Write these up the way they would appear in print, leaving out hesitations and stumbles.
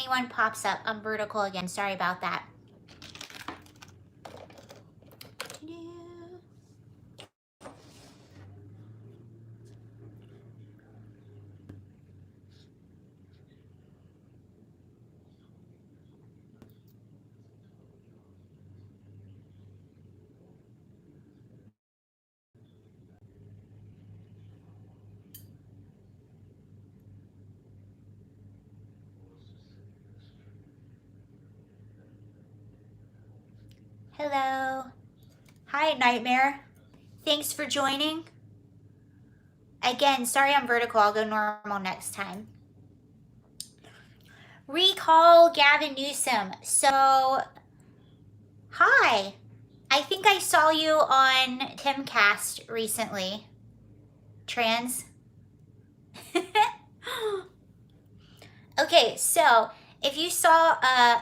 anyone pops up, I'm vertical again. Sorry about that. Hello. Hi, Nightmare. Thanks for joining. Again, sorry I'm vertical. I'll go normal next time. Recall Gavin Newsom. So, hi. I think I saw you on Timcast recently. Trans. Okay, so if you saw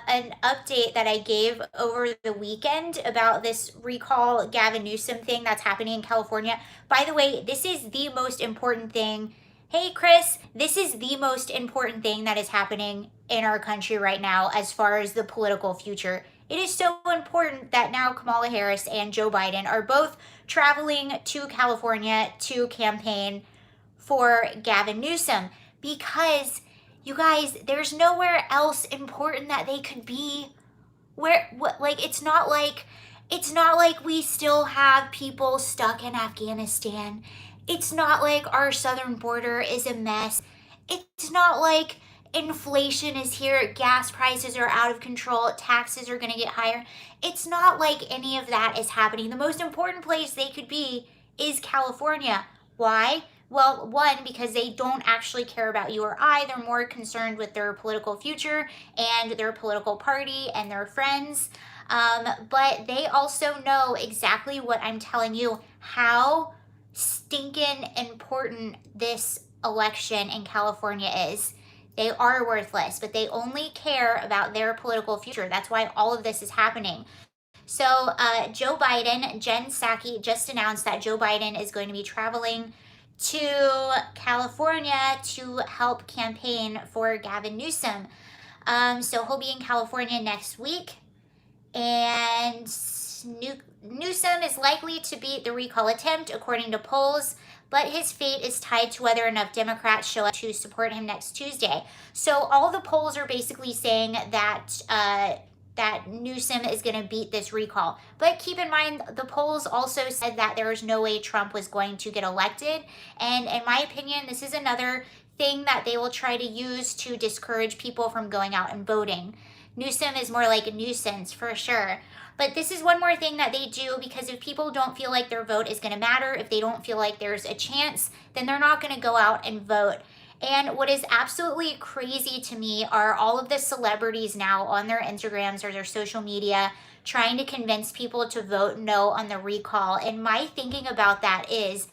an update that I gave over the weekend about this recall Gavin Newsom thing that's happening in California, by the way, this is the most important thing. Hey, Chris, this is the most important thing that is happening in our country right now as far as the political future. It is so important that now Kamala Harris and Joe Biden are both traveling to California to campaign for Gavin Newsom because you guys, there's nowhere else important that they could be. It's not like we still have people stuck in Afghanistan. It's not like our southern border is a mess. It's not like inflation is here, gas prices are out of control, taxes are going to get higher. It's not like any of that is happening. The most important place they could be is California. Why? Well, one, because they don't actually care about you or I. They're more concerned with their political future and their political party and their friends. But they also know exactly what I'm telling you, how stinking important this election in California is. They are worthless, but they only care about their political future. That's why all of this is happening. So Joe Biden, Jen Psaki just announced that Joe Biden is going to be traveling to California to help campaign for Gavin Newsom. So he'll be in California next week, and Newsom is likely to beat the recall attempt according to polls, but his fate is tied to whether enough Democrats show up to support him next Tuesday. So all the polls are basically saying that Newsom is going to beat this recall. But keep in mind, the polls also said that there was no way Trump was going to get elected. And in my opinion, this is another thing that they will try to use to discourage people from going out and voting. Newsom is more like a nuisance for sure. But this is one more thing that they do, because if people don't feel like their vote is going to matter, if they don't feel like there's a chance, then they're not going to go out and vote. And what is absolutely crazy to me are all of the celebrities now on their Instagrams or their social media trying to convince people to vote no on the recall. And my thinking about that is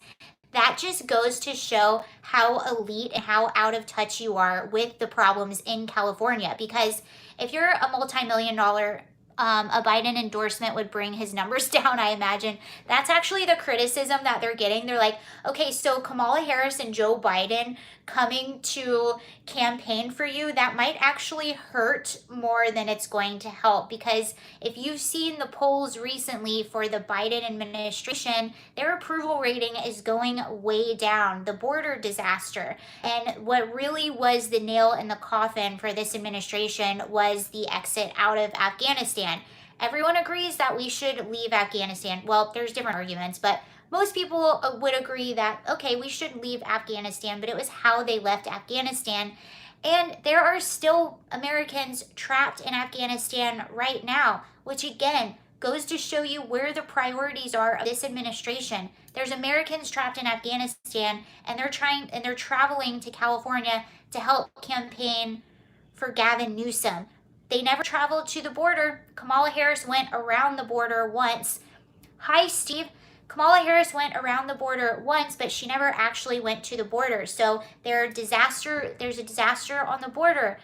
that just goes to show how elite and how out of touch you are with the problems in California. Because if you're a multi-million-dollar a Biden endorsement would bring his numbers down, I imagine. That's actually the criticism that they're getting. They're like, okay, so Kamala Harris and Joe Biden coming to campaign for you, that might actually hurt more than it's going to help. Because if you've seen the polls recently for the Biden administration, their approval rating is going way down. The border disaster. And what really was the nail in the coffin for this administration was the exit out of Afghanistan. Everyone agrees that we should leave Afghanistan. Well, there's different arguments, but most people would agree that, okay, we should leave Afghanistan, but it was how they left Afghanistan. And there are still Americans trapped in Afghanistan right now, which again goes to show you where the priorities are of this administration. There's Americans trapped in Afghanistan, and they're traveling to California to help campaign for Gavin Newsom. They never traveled to the border. Kamala Harris went around the border once. Hi, Steve. Kamala Harris went around the border once, but she never actually went to the border. So there's a disaster on the border.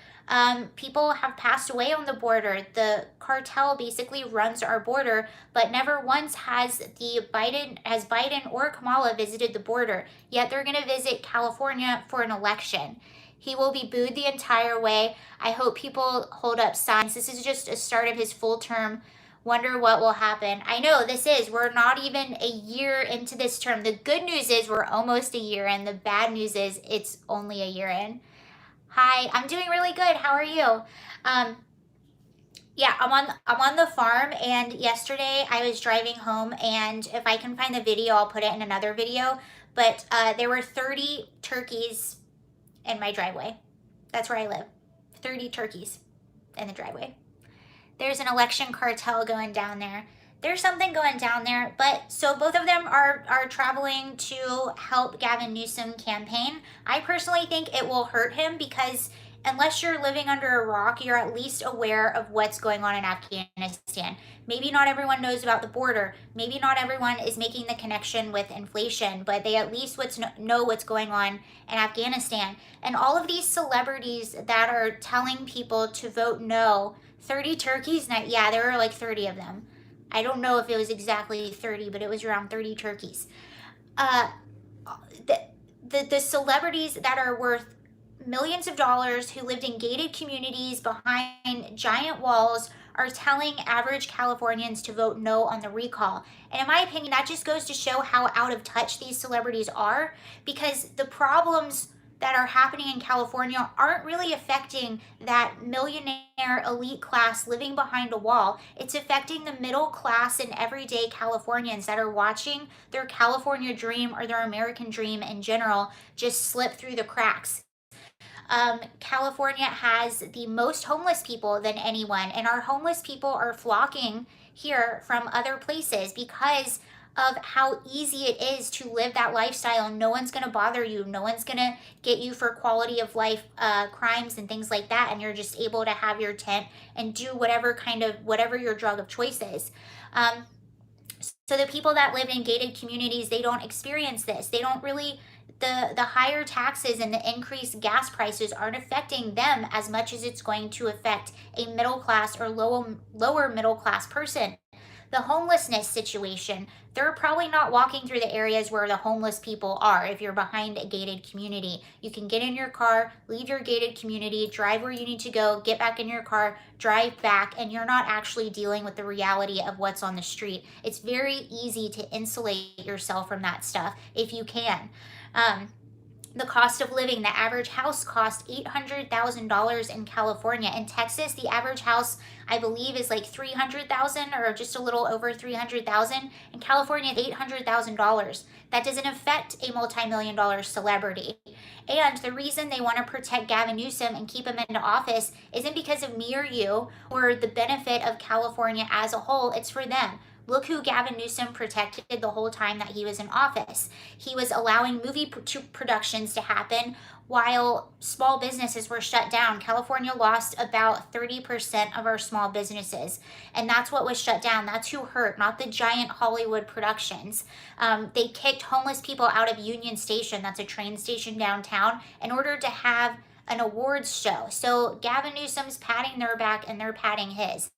People have passed away on the border. The cartel basically runs our border, but never once has Biden or Kamala visited the border. Yet they're going to visit California for an election. He will be booed the entire way. I hope people hold up signs. This is just a start of his full term. Wonder what will happen. I know we're not even a year into this term. The good news is we're almost a year in. The bad news is it's only a year in. Hi, I'm doing really good. How are you? Um, yeah, I'm on the farm, and yesterday I was driving home, and if I can find the video, I'll put it in another video. But there were 30 turkeys in my driveway. That's where I live. 30 turkeys in the driveway. There's an election cartel going down there. There's something going down there, but so both of them are traveling to help Gavin Newsom campaign. I personally think it will hurt him because unless you're living under a rock, you're at least aware of what's going on in Afghanistan. Maybe not everyone knows about the border. Maybe not everyone is making the connection with inflation, but they at least know what's going on in Afghanistan. And all of these celebrities that are telling people to vote no, 30 turkeys? Yeah, there were like 30 of them. I don't know if it was exactly 30, but it was around 30 turkeys. Uh, the celebrities that are worth millions of dollars who lived in gated communities behind giant walls are telling average Californians to vote no on the recall. And in my opinion, that just goes to show how out of touch these celebrities are, because the problems that are happening in California aren't really affecting that millionaire elite class living behind a wall. It's affecting the middle class and everyday Californians that are watching their California dream or their American dream in general just slip through the cracks. California has the most homeless people than anyone, and our homeless people are flocking here from other places because of how easy it is to live that lifestyle. No one's going to bother you. No one's going to get you for quality of life crimes and things like that. And you're just able to have your tent and do whatever your drug of choice is. So the people that live in gated communities, they don't experience this. They don't really, the higher taxes and the increased gas prices aren't affecting them as much as it's going to affect a middle class or lower middle class person. The homelessness situation, they're probably not walking through the areas where the homeless people are. If you're behind a gated community, you can get in your car, leave your gated community, drive where you need to go, get back in your car, drive back, and you're not actually dealing with the reality of what's on the street. It's very easy to insulate yourself from that stuff if you can. The cost of living, the average house costs $800,000 in California. In Texas, the average house, I believe, is like $300,000 or just a little over $300,000. In California, it's $800,000. That doesn't affect a multi-million-dollar celebrity. And the reason they want to protect Gavin Newsom and keep him into office isn't because of me or you or the benefit of California as a whole. It's for them. Look who Gavin Newsom protected the whole time that he was in office. He was allowing movie productions to happen while small businesses were shut down. California lost about 30% of our small businesses, and that's what was shut down. That's who hurt, not the giant Hollywood productions. They kicked homeless people out of Union Station, that's a train station downtown, in order to have an awards show. So Gavin Newsom's patting their back and they're patting his.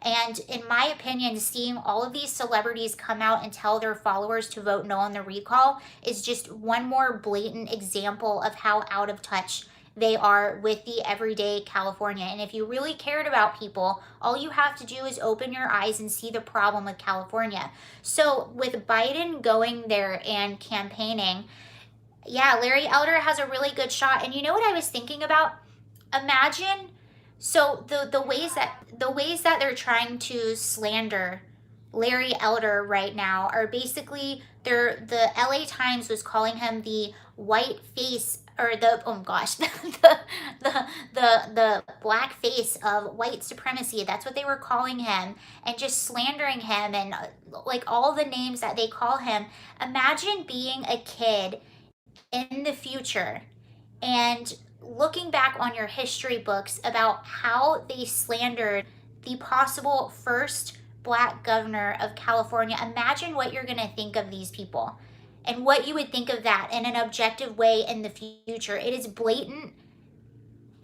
And in my opinion, seeing all of these celebrities come out and tell their followers to vote no on the recall is just one more blatant example of how out of touch they are with the everyday California. And if you really cared about people, all you have to do is open your eyes and see the problem with California. So with Biden going there and campaigning, yeah, Larry Elder has a really good shot. And you know what I was thinking about? Imagine, so the ways that they're trying to slander Larry Elder right now are basically the LA Times was calling him the white face, or the, oh gosh, the black face of white supremacy. That's what they were calling him, and just slandering him and like all the names that they call him. Imagine being a kid in the future and looking back on your history books about how they slandered the possible first black governor of California. Imagine what you're going to think of these people and what you would think of that in an objective way in the future. It is blatant,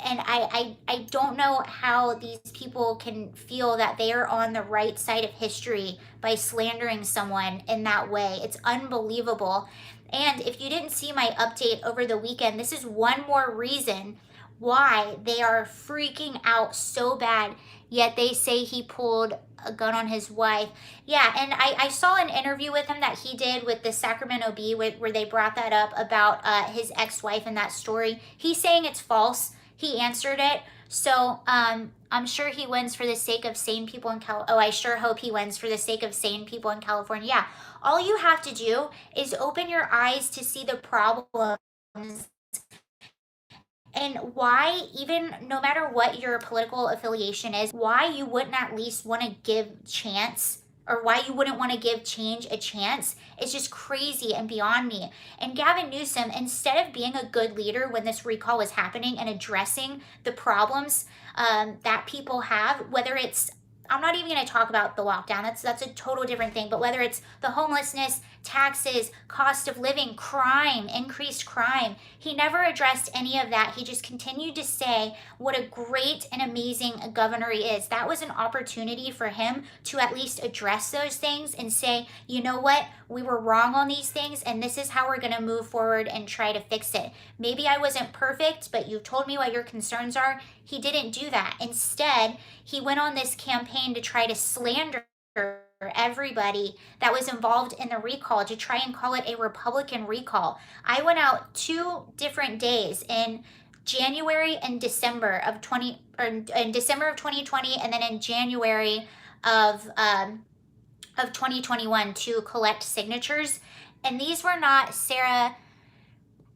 and I don't know how these people can feel that they are on the right side of history by slandering someone in that way. It's unbelievable. And if you didn't see my update over the weekend, this is one more reason why they are freaking out so bad, yet they say he pulled a gun on his wife. Yeah, and I saw an interview with him that he did with the Sacramento Bee where they brought that up about his ex-wife and that story. He's saying it's false. He answered it. So I'm sure he wins for the sake of sane people in California. Oh, I sure hope he wins for the sake of sane people in California. Yeah, all you have to do is open your eyes to see the problems and why, even no matter what your political affiliation is, why you wouldn't at least want to give chance, or why you wouldn't want to give change a chance is just crazy and beyond me. And Gavin Newsom, instead of being a good leader when this recall was happening and addressing the problems that people have, whether it's, I'm not even going to talk about the lockdown. That's a total different thing. But whether it's the homelessness, taxes, cost of living, crime, increased crime, he never addressed any of that. He just continued to say what a great and amazing governor he is. That was an opportunity for him to at least address those things and say, you know what, we were wrong on these things, and this is how we're going to move forward and try to fix it. Maybe I wasn't perfect, but you told me what your concerns are. He didn't do that. Instead, he went on this campaign to try to slander everybody that was involved in the recall, to try and call it a Republican recall. I went out 2 different days in January and December of 2020, and then in January of 2021 to collect signatures. And these were not Sarah.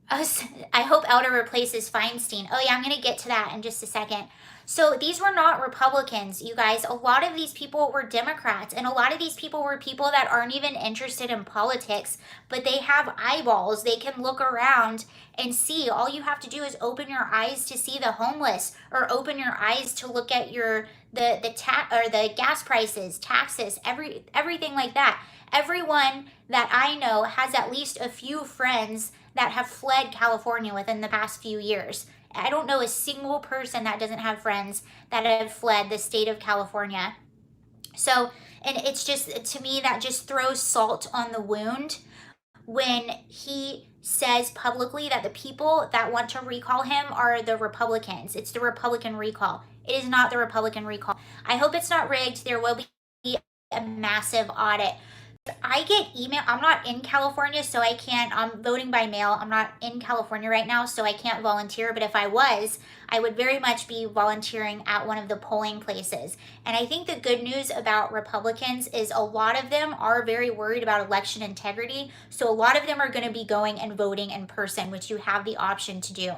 I hope Elder replaces Feinstein. Oh yeah, I'm going to get to that in just a second. So these were not Republicans, you guys. A lot of these people were Democrats, and a lot of these people were people that aren't even interested in politics, but they have eyeballs. They can look around and see. All you have to do is open your eyes to see the homeless, or open your eyes to look at the gas prices, taxes, everything like that. Everyone that I know has at least a few friends that have fled California within the past few years. I don't know a single person that doesn't have friends that have fled the state of California. So, and it's just, to me, that just throws salt on the wound when he says publicly that the people that want to recall him are the Republicans. It's the Republican recall. It is not the Republican recall. I hope it's not rigged. There will be a massive audit. I get email. I'm not in California, so I can't. I'm voting by mail. I'm not in California right now, so I can't volunteer. But if I was, I would very much be volunteering at one of the polling places. And I think the good news about Republicans is a lot of them are very worried about election integrity. So a lot of them are going to be going and voting in person, which you have the option to do.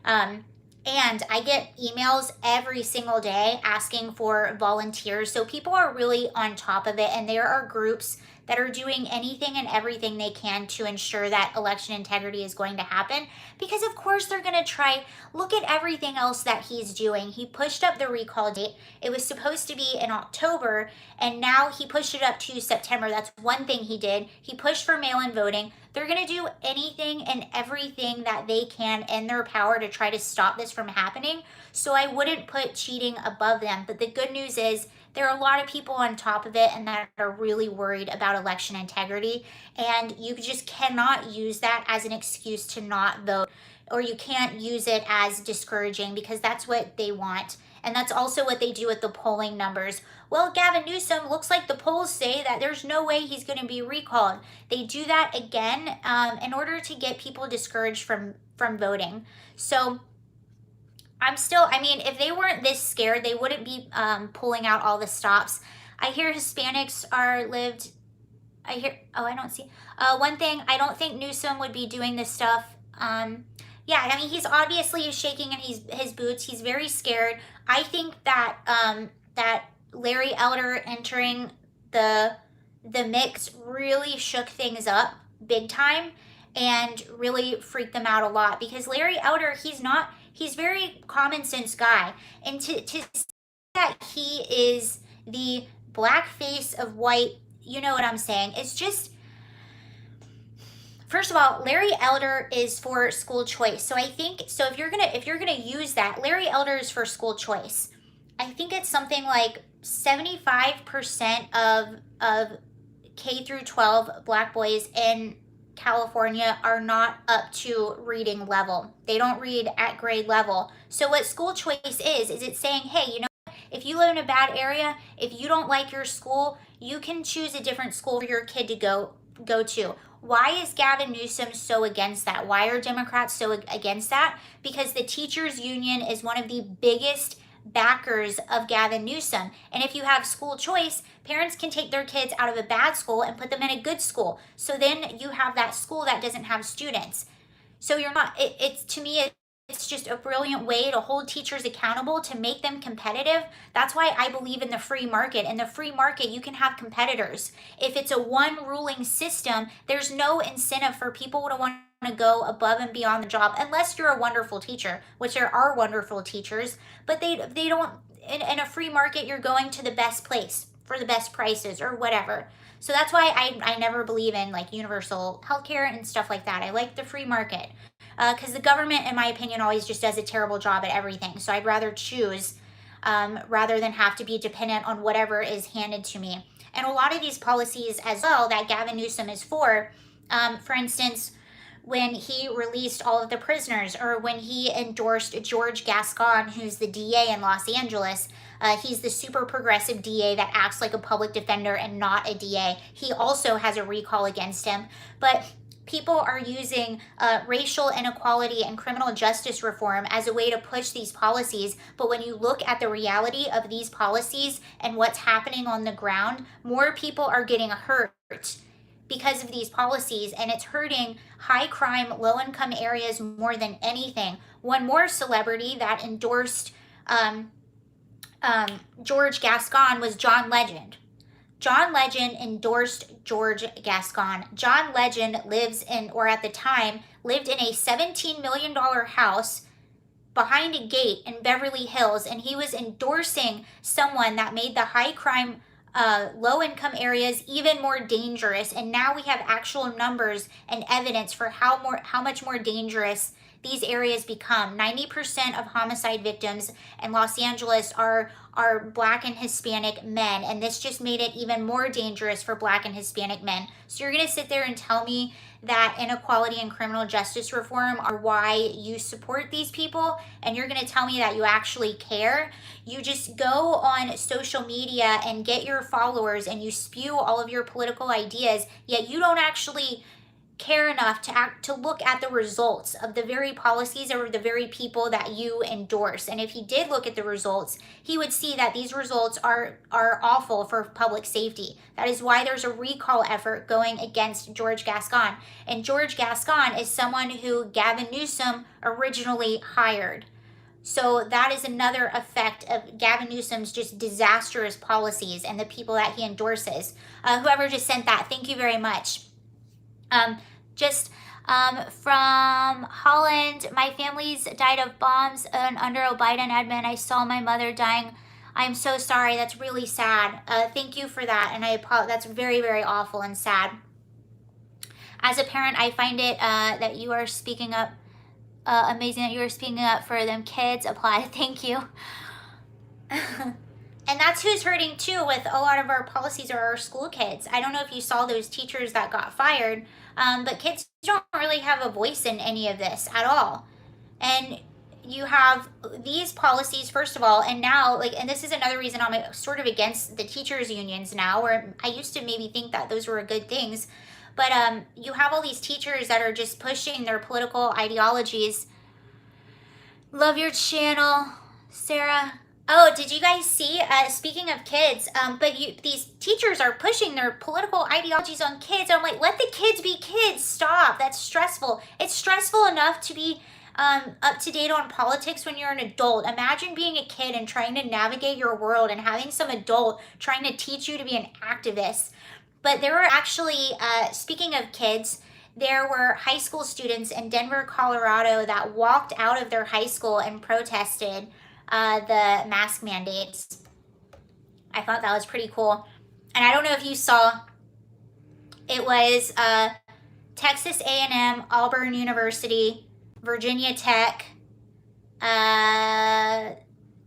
And I get emails every single day asking for volunteers. So people are really on top of it. And there are groups that are doing anything and everything they can to ensure that election integrity is going to happen. Because of course they're going to try, look at everything else that he's doing. He pushed up the recall date. It was supposed to be in October, and now he pushed it up to September. That's one thing he did. He pushed for mail-in voting. They're going to do anything and everything that they can in their power to try to stop this from happening. So I wouldn't put cheating above them. But the good news is there are a lot of people on top of it and that are really worried about election integrity. And you just cannot use that as an excuse to not vote, or you can't use it as discouraging, because that's what they want. And that's also what they do with the polling numbers. Well, Gavin Newsom, looks like the polls say that there's no way he's going to be recalled. They do that again in order to get people discouraged from voting. So I mean, if they weren't this scared, they wouldn't be pulling out all the stops. I hear Hispanics I don't see. One thing, I don't think Newsom would be doing this stuff. Yeah, I mean, he's obviously shaking in his boots. He's very scared. I think that that Larry Elder entering the mix really shook things up big time and really freaked them out a lot, because Larry Elder, he's very common sense guy. And to say that he is the black face of white, you know what I'm saying? It's just, first of all, Larry Elder is for school choice. So I think, so if you're gonna use that, Larry Elder is for school choice. I think it's something like 75% of K through 12 black boys in California are not up to reading level. They don't read at grade level. So what school choice is it's saying, hey, you know, if you live in a bad area, if you don't like your school, you can choose a different school for your kid to go to. Why is Gavin Newsom so against that? Why are Democrats so against that? Because the teachers union is one of the biggest backers of Gavin Newsom. And if you have school choice, parents can take their kids out of a bad school and put them in a good school. So then you have that school that doesn't have students. So you're not, it's to me, it's just a brilliant way to hold teachers accountable, to make them competitive. That's why I believe in the free market. In the free market, you can have competitors. If it's a one ruling system, there's no incentive for people to want to go above and beyond the job, unless you're a wonderful teacher, which there are wonderful teachers, but they don't, in a free market, you're going to the best place for the best prices or whatever. So that's why I never believe in like universal healthcare and stuff like that. I like the free market. Because the government, in my opinion, always just does a terrible job at everything. So I'd rather choose rather than have to be dependent on whatever is handed to me. And a lot of these policies as well that Gavin Newsom is for instance, when he released all of the prisoners, or when he endorsed George Gascon, who's the DA in Los Angeles. He's the super progressive DA that acts like a public defender and not a DA. He also has a recall against him. But people are using racial inequality and criminal justice reform as a way to push these policies. But when you look at the reality of these policies and what's happening on the ground, more people are getting hurt because of these policies, and it's hurting high crime, low income areas more than anything. One more celebrity that endorsed George Gascon was John Legend. John Legend endorsed George Gascon. John Legend lives in, or at the time, lived in a $17 million house behind a gate in Beverly Hills, and he was endorsing someone that made the high crime, low income areas even more dangerous. And now we have actual numbers and evidence for how much more dangerous these areas become. 90% of homicide victims in Los Angeles are Black and Hispanic men, and this just made it even more dangerous for Black and Hispanic men. So you're going to sit there and tell me that inequality and criminal justice reform are why you support these people, and you're going to tell me that you actually care? You just go on social media and get your followers and you spew all of your political ideas, yet you don't actually care enough to look at the results of the very policies or the very people that you endorse. And if he did look at the results, he would see that these results are awful for public safety. That is why there's a recall effort going against George Gascon. And George Gascon is someone who Gavin Newsom originally hired. So that is another effect of Gavin Newsom's just disastrous policies and the people that he endorses. Whoever just sent that, thank you very much. From Holland, my family's died of bombs under a Biden admin. I saw my mother dying. I'm so sorry. That's really sad. Thank you for that. And I apologize. That's very, very awful and sad. As a parent, I find it that you are speaking up. Amazing that you are speaking up for them kids. Apply. Thank you. And that's who's hurting too with a lot of our policies are our school kids. I don't know if you saw those teachers that got fired, but kids don't really have a voice in any of this at all. And you have these policies, first of all, and now, and this is another reason I'm sort of against the teachers' unions now, where I used to maybe think that those were good things. But you have all these teachers that are just pushing their political ideologies. Love your channel, Sarah. Oh, did you guys see, speaking of kids, these teachers are pushing their political ideologies on kids. I'm like, let the kids be kids. Stop. That's stressful. It's stressful enough to be up to date on politics when you're an adult. Imagine being a kid and trying to navigate your world and having some adult trying to teach you to be an activist. But there were actually, speaking of kids, there were high school students in Denver, Colorado that walked out of their high school and protested the mask mandates. I thought that was pretty cool. And I don't know if you saw, it was Texas A&M, Auburn University, Virginia Tech,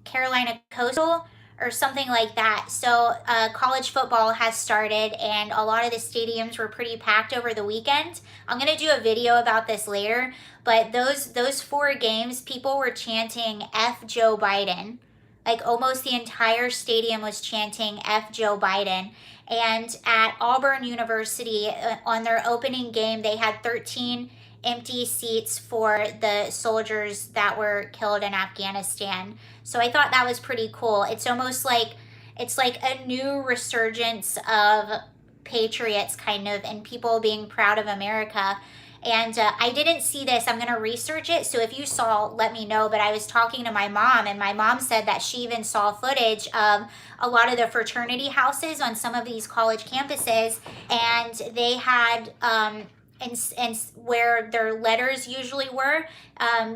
Carolina Coastal, or something like that. So college football has started, and a lot of the stadiums were pretty packed over the weekend. I'm gonna do a video about this later, but those 4 games, people were chanting "F Joe Biden." Like almost the entire stadium was chanting "F Joe Biden." And at Auburn University, on their opening game, they had 13 empty seats for the soldiers that were killed in Afghanistan. So I thought that was pretty cool. It's almost like it's like a new resurgence of patriots, kind of, and people being proud of America. And I didn't see this. I'm going to research it. So if you saw, let me know. But I was talking to my mom, and my mom said that she even saw footage of a lot of the fraternity houses on some of these college campuses. And they had, and where their letters usually were,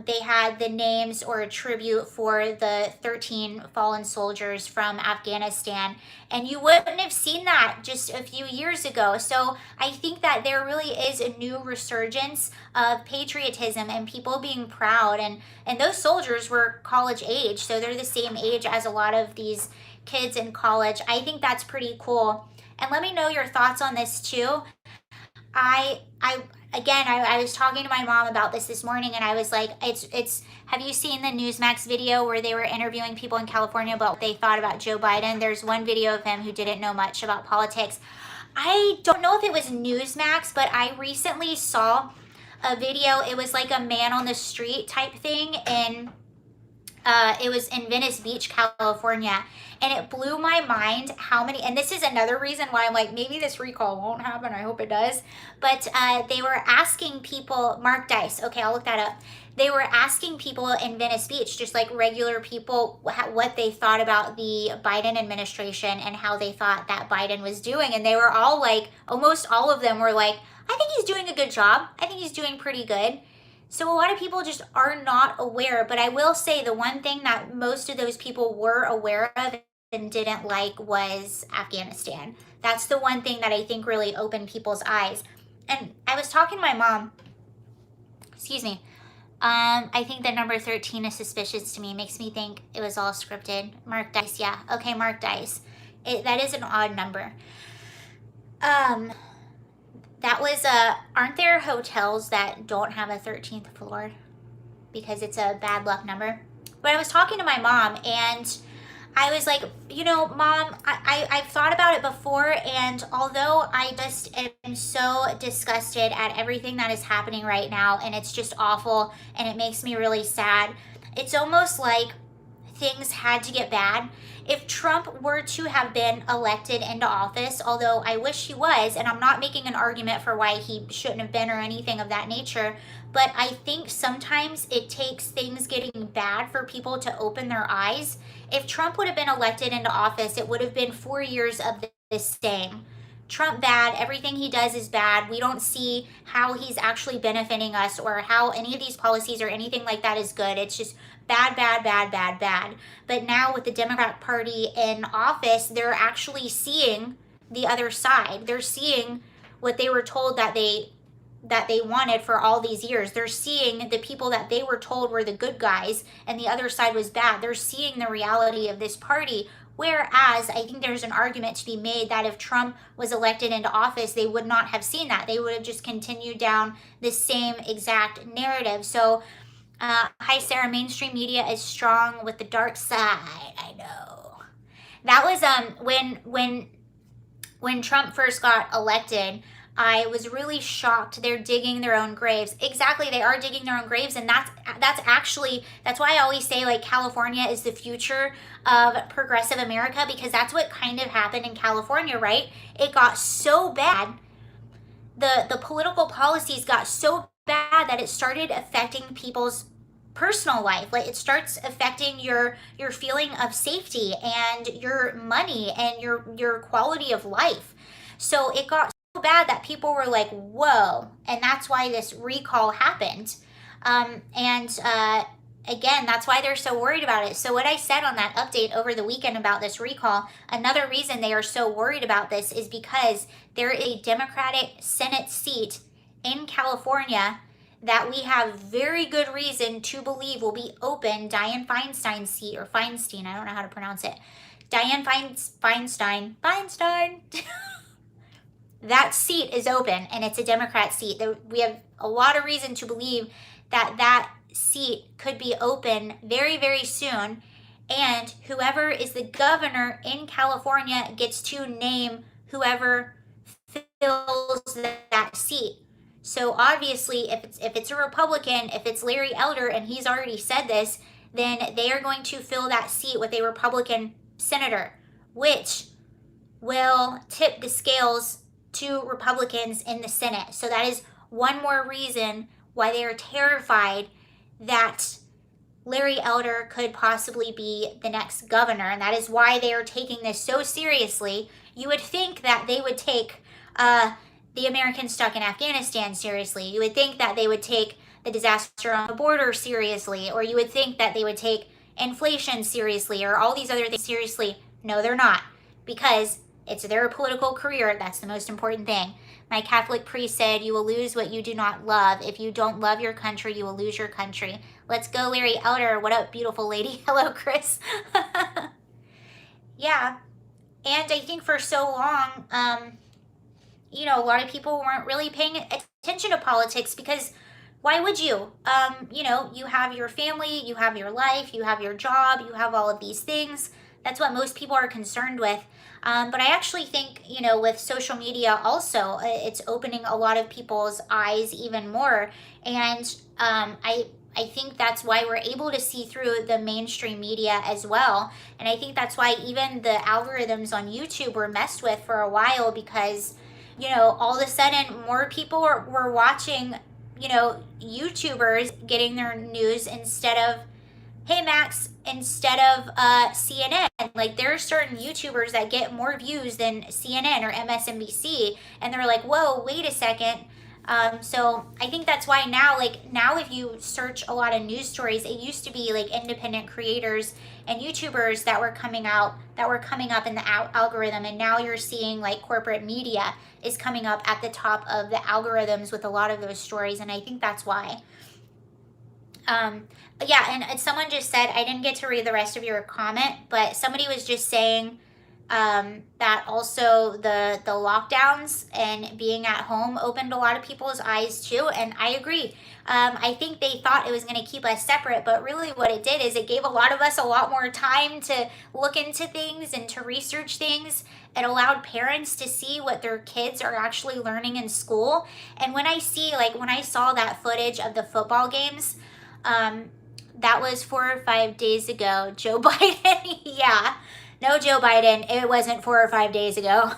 they had the names or a tribute for the 13 fallen soldiers from Afghanistan. And you wouldn't have seen that just a few years ago. So I think that there really is a new resurgence of patriotism and people being proud. And those soldiers were college age, so they're the same age as a lot of these kids in college. I think that's pretty cool. And let me know your thoughts on this too. I was talking to my mom about this morning, and I was like, it's. Have you seen the Newsmax video where they were interviewing people in California about what they thought about Joe Biden? There's one video of him who didn't know much about politics. I don't know if it was Newsmax, but I recently saw a video. It was like a man on the street type thing, and it was in Venice Beach, California, and it blew my mind how many, and this is another reason why I'm like, maybe this recall won't happen. I hope it does. But they were asking people, Mark Dice, okay, I'll look that up. They were asking people in Venice Beach, just like regular people, what they thought about the Biden administration and how they thought that Biden was doing. And they were all like, almost all of them were like, I think he's doing a good job. I think he's doing pretty good. So a lot of people just are not aware, but I will say the one thing that most of those people were aware of and didn't like was Afghanistan. That's the one thing that I think really opened people's eyes. And I was talking to my mom, excuse me, I think the number 13 is suspicious to me. Makes me think it was all scripted. Mark Dice, yeah. Okay, Mark Dice. That is an odd number. That was aren't there hotels that don't have a 13th floor because it's a bad luck number? But I was talking to my mom, and I was like, Mom, I've thought about it before, and although I just am so disgusted at everything that is happening right now, and it's just awful, and it makes me really sad, it's almost like things had to get bad. If Trump were to have been elected into office, although I wish he was, and I'm not making an argument for why he shouldn't have been or anything of that nature, but I think sometimes it takes things getting bad for people to open their eyes. If Trump would have been elected into office, it would have been 4 years of this same. Trump bad, everything he does is bad. We don't see how he's actually benefiting us or how any of these policies or anything like that is good. It's just bad, bad, bad, bad, bad. But now with the Democrat Party in office, they're actually seeing the other side. They're seeing what they were told that they wanted for all these years. They're seeing the people that they were told were the good guys and the other side was bad. They're seeing the reality of this party. Whereas I think there's an argument to be made that if Trump was elected into office, they would not have seen that. They would have just continued down the same exact narrative. So, hi Sarah, mainstream media is strong with the dark side. I know. That was when Trump first got elected, I was really shocked. They're digging their own graves. Exactly, they are digging their own graves, and that's why I always say like California is the future of progressive America, because that's what kind of happened in California, right? It got so bad. The political policies got so bad that it started affecting people's personal life. Like it starts affecting your feeling of safety and your money and your quality of life. So it got so bad that people were like, whoa. And that's why this recall happened. Again, that's why they're so worried about it. So what I said on that update over the weekend about this recall, another reason they are so worried about this is because there is a Democratic Senate seat in California that we have very good reason to believe will be open, Dianne Feinstein's seat, or Feinstein, I don't know how to pronounce it. Dianne Feinstein, that seat is open, and it's a Democrat seat. We have a lot of reason to believe that that seat could be open very, very soon. And whoever is the governor in California gets to name whoever fills that seat. So obviously, if it's a Republican, if it's Larry Elder, and he's already said this, then they are going to fill that seat with a Republican senator, which will tip the scales to Republicans in the Senate. So that is one more reason why they are terrified that Larry Elder could possibly be the next governor, and that is why they are taking this so seriously. You would think that they would take the Americans stuck in Afghanistan seriously. You would think that they would take the disaster on the border seriously, or you would think that they would take inflation seriously, or all these other things seriously. No, they're not, because it's their political career. That's the most important thing. My Catholic priest said, "You will lose what you do not love. If you don't love your country, you will lose your country." Let's go, Larry Elder. What up, beautiful lady? Hello, Chris. Yeah. And I think for so long, a lot of people weren't really paying attention to politics, because why would you? You have your family, you have your life, you have your job, you have all of these things. That's what most people are concerned with. But I actually think, with social media also, it's opening a lot of people's eyes even more. And I think that's why we're able to see through the mainstream media as well. And I think that's why even the algorithms on YouTube were messed with for a while, because, all of a sudden more people were watching, YouTubers getting their news instead of, hey Max, instead of CNN. Like, there are certain YouTubers that get more views than CNN or MSNBC, and they're like, whoa, wait a second. So I think that's why now if you search a lot of news stories, it used to be like independent creators and YouTubers that were coming up in the algorithm, and now you're seeing like corporate media is coming up at the top of the algorithms with a lot of those stories, and I think that's why. Yeah, and someone just said, I didn't get to read the rest of your comment, but somebody was just saying that also the lockdowns and being at home opened a lot of people's eyes too, and I agree. I think they thought it was going to keep us separate, but really what it did is it gave a lot of us a lot more time to look into things and to research things. It allowed parents to see what their kids are actually learning in school. And when I saw that footage of the football games, that was 4 or 5 days ago. Joe Biden, yeah. No, Joe Biden, it wasn't 4 or 5 days ago.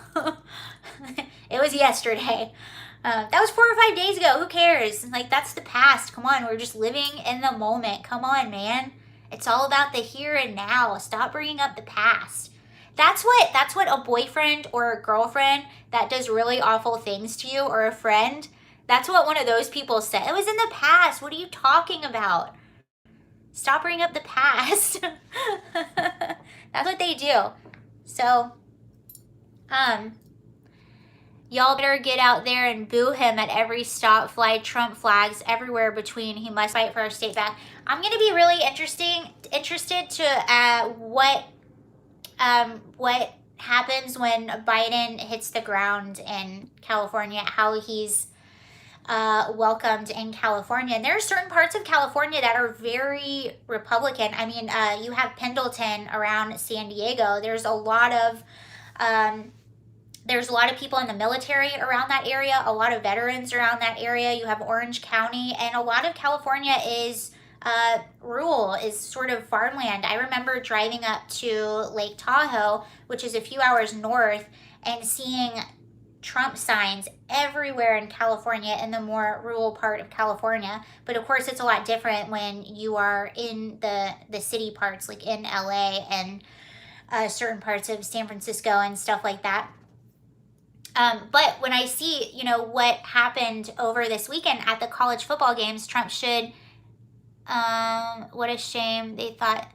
It was yesterday. That was 4 or 5 days ago. Who cares? Like, that's the past. Come on, we're just living in the moment. Come on, man. It's all about the here and now. Stop bringing up the past. That's what a boyfriend or a girlfriend that does really awful things to you, or a friend, that's what one of those people said. It was in the past. What are you talking about? Stop bringing up the past. That's what they do. So, y'all better get out there and boo him at every stop. Fly Trump flags everywhere between. He must fight for our state back. I'm going to be really interested to what happens when Biden hits the ground in California, how he's welcomed in California. And there are certain parts of California that are very Republican. I mean, you have Pendleton around San Diego. There's a lot of people in the military around that area, a lot of veterans around that area. You have Orange County, and a lot of California is rural, is sort of farmland. I remember driving up to Lake Tahoe, which is a few hours north, and seeing Trump signs everywhere in California, in the more rural part of California. But of course, it's a lot different when you are in the city parts, like in LA and certain parts of San Francisco and stuff like that. But when I see, what happened over this weekend at the college football games, Trump should, what a shame they thought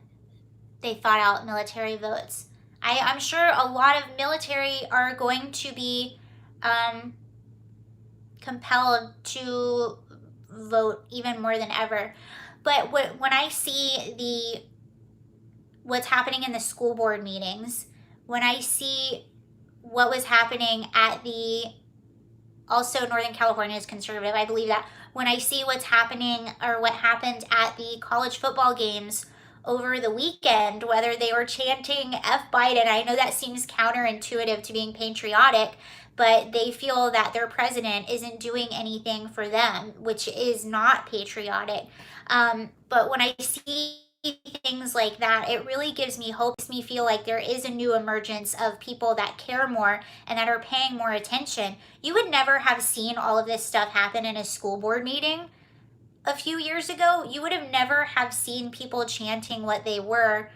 out military votes. I'm sure a lot of military are going to be compelled to vote even more than ever. But when I see what's happening in the school board meetings, when I see what was happening at also Northern California is conservative, I believe that. When I see what's happening or what happened at the college football games over the weekend, whether they were chanting F Biden, I know that seems counterintuitive to being patriotic, but they feel that their president isn't doing anything for them, which is not patriotic. But when I see things like that, it really gives me hope, makes me feel like there is a new emergence of people that care more and that are paying more attention. You would never have seen all of this stuff happen in a school board meeting a few years ago. You would have never have seen people chanting what they were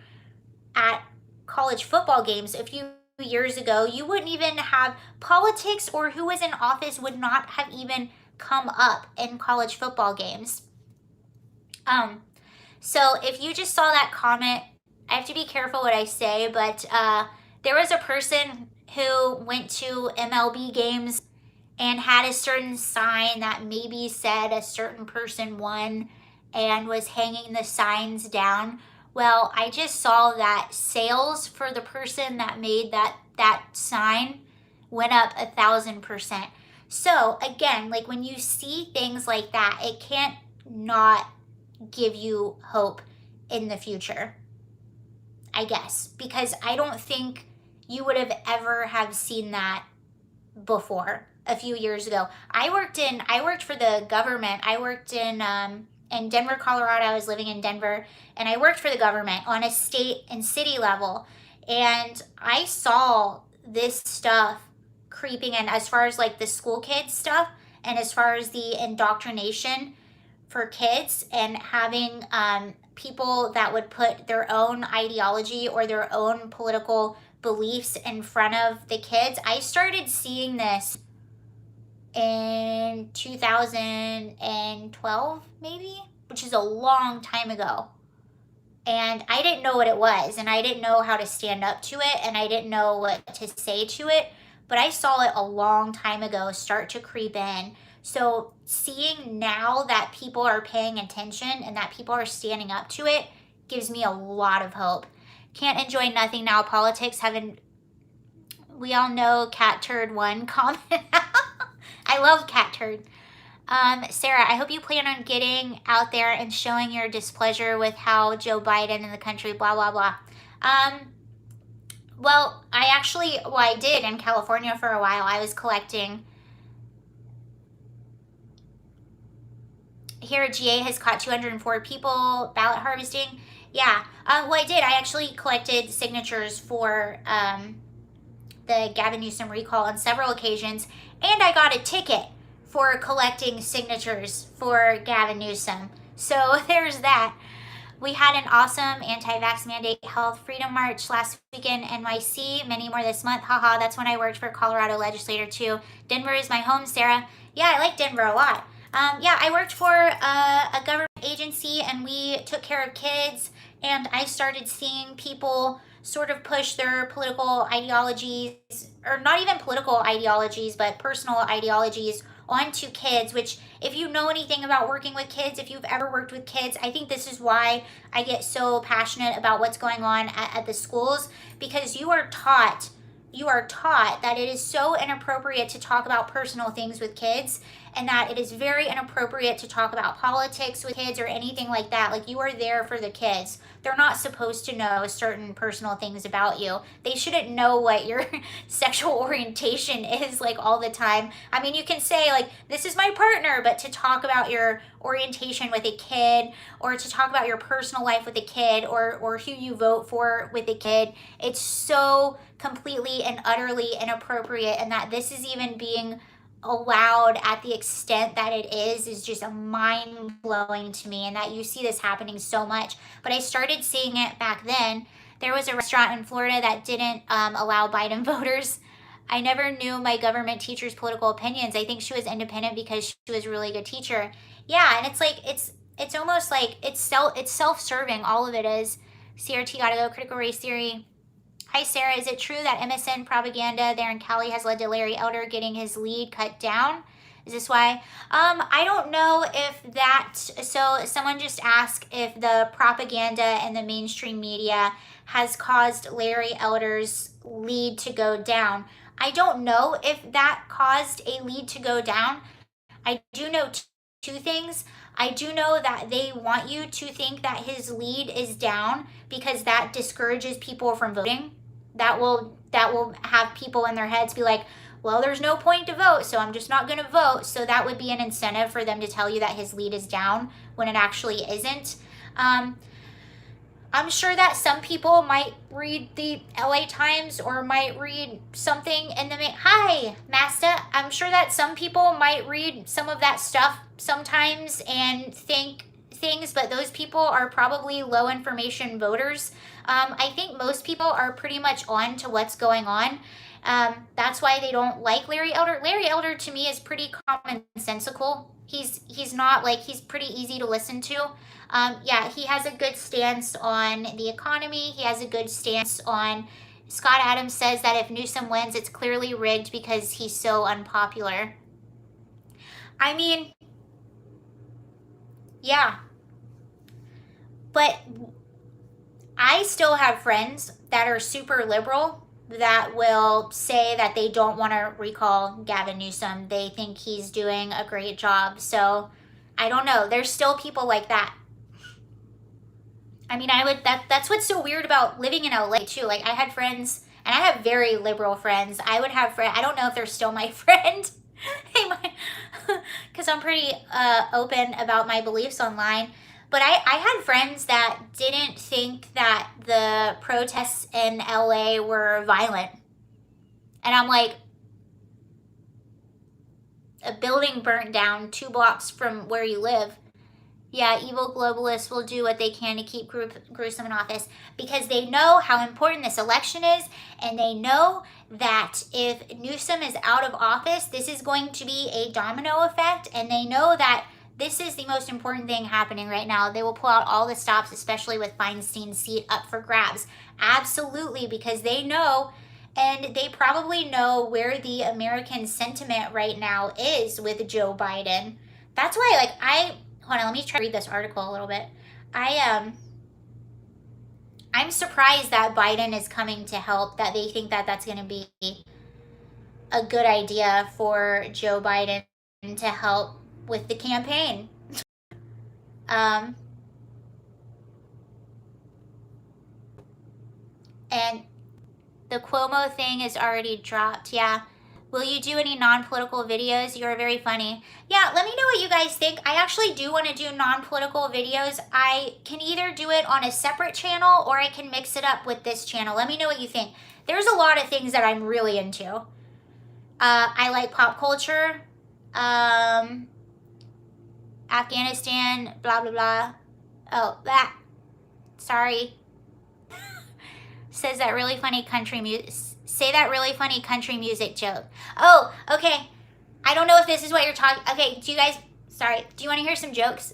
at college football games a few years ago. You wouldn't even have politics, or who was in office would not have even come up in college football games. So if you just saw that comment, I have to be careful what I say, but there was a person who went to MLB games and had a certain sign that maybe said a certain person won and was hanging the signs down. Well, I just saw that sales for the person that made that sign went up 1,000%. So again, like when you see things like that, it can't not give you hope in the future, I guess, because I don't think you would have ever have seen that before a few years ago. I worked for the government. I worked in Denver, Colorado. I was living in Denver, and I worked for the government on a state and city level, and I saw this stuff creeping in as far as like the school kids stuff, and as far as the indoctrination for kids, and having people that would put their own ideology or their own political beliefs in front of the kids. I started seeing this in 2012 maybe, which is a long time ago. And I didn't know what it was, and I didn't know how to stand up to it, and I didn't know what to say to it, but I saw it a long time ago start to creep in. So seeing now that people are paying attention and that people are standing up to it gives me a lot of hope. Can't enjoy nothing now. Politics haven't. We all know Cat Turd 1 comment. I love Cat Turd. Sarah, I hope you plan on getting out there and showing your displeasure with how Joe Biden and the country, blah, blah, blah. Well, I did in California for a while. I was collecting. Here, GA has caught 204 people ballot harvesting. Yeah, I did. I actually collected signatures for the Gavin Newsom recall on several occasions, and I got a ticket for collecting signatures for Gavin Newsom. So there's that. We had an awesome anti-vax mandate health freedom march last weekend in NYC, many more this month. Haha, that's when I worked for Colorado legislator too. Denver is my home, Sarah. Yeah, I like Denver a lot. I worked for a government agency, and we took care of kids, and I started seeing people sort of push their political ideologies, or not even political ideologies, but personal ideologies onto kids, which if you know anything about working with kids, if you've ever worked with kids, I think this is why I get so passionate about what's going on at the schools, because you are taught that it is so inappropriate to talk about personal things with kids, and that it is very inappropriate to talk about politics with kids or anything like that. Like, you are there for the kids. They're not supposed to know certain personal things about you. They shouldn't know what your sexual orientation is, like, all the time. I mean, you can say, like, this is my partner, but to talk about your orientation with a kid, or to talk about your personal life with a kid, or who you vote for with a kid, it's so completely and utterly inappropriate. And that this is even being allowed at the extent that it is just mind-blowing to me, and that you see this happening so much. But I started seeing it back then. There was a restaurant in Florida that didn't allow Biden voters. I never knew my government teacher's political opinions. I think she was independent because she was a really good teacher. Yeah, and it's like it's almost like it's self-serving. All of it is. CRT gotta go. Critical race theory. Hi, Sarah. Is it true that MSN propaganda there in Cali has led to Larry Elder getting his lead cut down? Is this why? I don't know if that, so someone just asked if the propaganda and the mainstream media has caused Larry Elder's lead to go down. I don't know if that caused a lead to go down. I do know two things. I do know that they want you to think that his lead is down because that discourages people from voting. That will have people in their heads be like, well, there's no point to vote, so I'm just not going to vote. So that would be an incentive for them to tell you that his lead is down when it actually isn't. I'm sure that some people might read the LA Times or might read something in the hi, Master. I'm sure that some people might read some of that stuff sometimes and think things, but those people are probably low information voters. I think most people are pretty much on to what's going on. That's why they don't like Larry Elder. Larry Elder to me is pretty commonsensical. He's not like, he's pretty easy to listen to. Yeah, he has a good stance on the economy. He has a good stance on, Scott Adams says that if Newsom wins, it's clearly rigged because he's so unpopular. I mean, yeah. But I still have friends that are super liberal that will say that they don't want to recall Gavin Newsom. They think he's doing a great job. So I don't know. There's still people like that. I mean, that's what's so weird about living in LA too. Like, I had friends, and I have very liberal friends. I would have friends, I don't know if they're still my friend, because I'm pretty open about my beliefs online. But I had friends that didn't think that the protests in LA were violent. And I'm like, a building burnt down 2 blocks from where you live. Yeah, evil globalists will do what they can to keep Newsom in office because they know how important this election is, and they know that if Newsom is out of office, this is going to be a domino effect, and they know that this is the most important thing happening right now. They will pull out all the stops, especially with Feinstein's seat up for grabs. Absolutely, because they know, and they probably know where the American sentiment right now is with Joe Biden. That's why, like, hold on, let me try to read this article a little bit. I'm surprised that Biden is coming to help, that they think that that's going to be a good idea for Joe Biden to help with the campaign. And the Cuomo thing is already dropped, yeah. Will you do any non-political videos? You're very funny. Yeah, let me know what you guys think. I actually do want to do non-political videos. I can either do it on a separate channel or I can mix it up with this channel. Let me know what you think. There's a lot of things that I'm really into. I like pop culture. Afghanistan, blah, blah, blah. Oh, that. Sorry. Says that really funny country music. Say that really funny country music joke. Oh, okay. I don't know if this is what you're talking. Okay, do you guys, sorry, do you want to hear some jokes?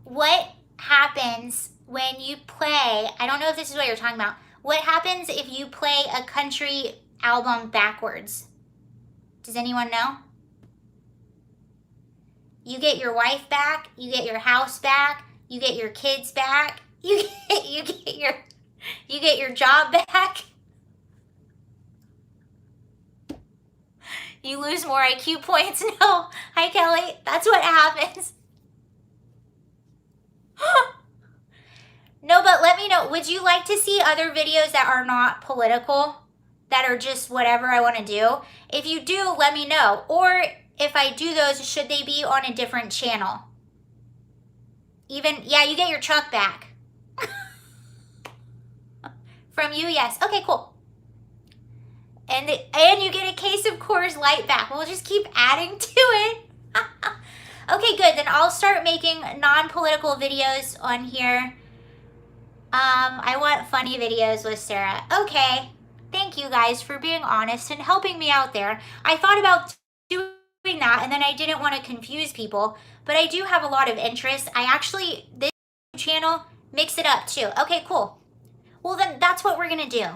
What happens when you play, I don't know if this is what you're talking about. What happens if you play a country album backwards? Does anyone know? You get your wife back, you get your house back, you get your kids back, you get your job back. You lose more IQ points. No. Hi, Kelly. That's what happens. No, but let me know. Would you like to see other videos that are not political? That are just whatever I want to do? If you do, let me know. Or if I do those, should they be on a different channel? Even, yeah, you get your truck back. From you, yes. Okay, cool. And you get a case of Coors Light back. We'll just keep adding to it. Okay, good. Then I'll start making non-political videos on here. I want funny videos with Sarah. Okay. Thank you guys for being honest and helping me out there. I thought about doing that, and then I didn't want to confuse people, but I do have a lot of interest. This channel, mix it up too. Okay, cool. Well, then that's what we're going to do.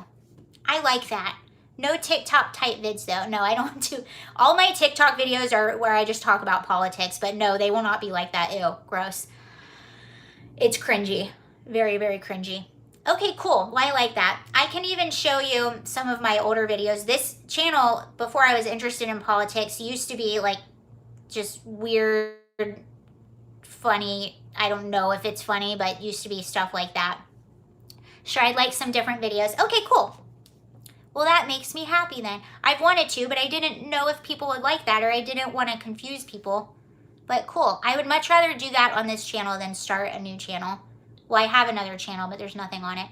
I like that. No TikTok type vids though. No, I don't do. All my TikTok videos are where I just talk about politics, but no, they will not be like that. Ew, gross. It's cringy. Very, very cringy. Okay, cool. Well, I like that. I can even show you some of my older videos. This channel, before I was interested in politics, used to be like just weird, funny. I don't know if it's funny, but used to be stuff like that. Sure, I'd like some different videos. Okay, cool. Well, that makes me happy then. I've wanted to, but I didn't know if people would like that, or I didn't want to confuse people. But cool. I would much rather do that on this channel than start a new channel. Well, I have another channel, but there's nothing on it.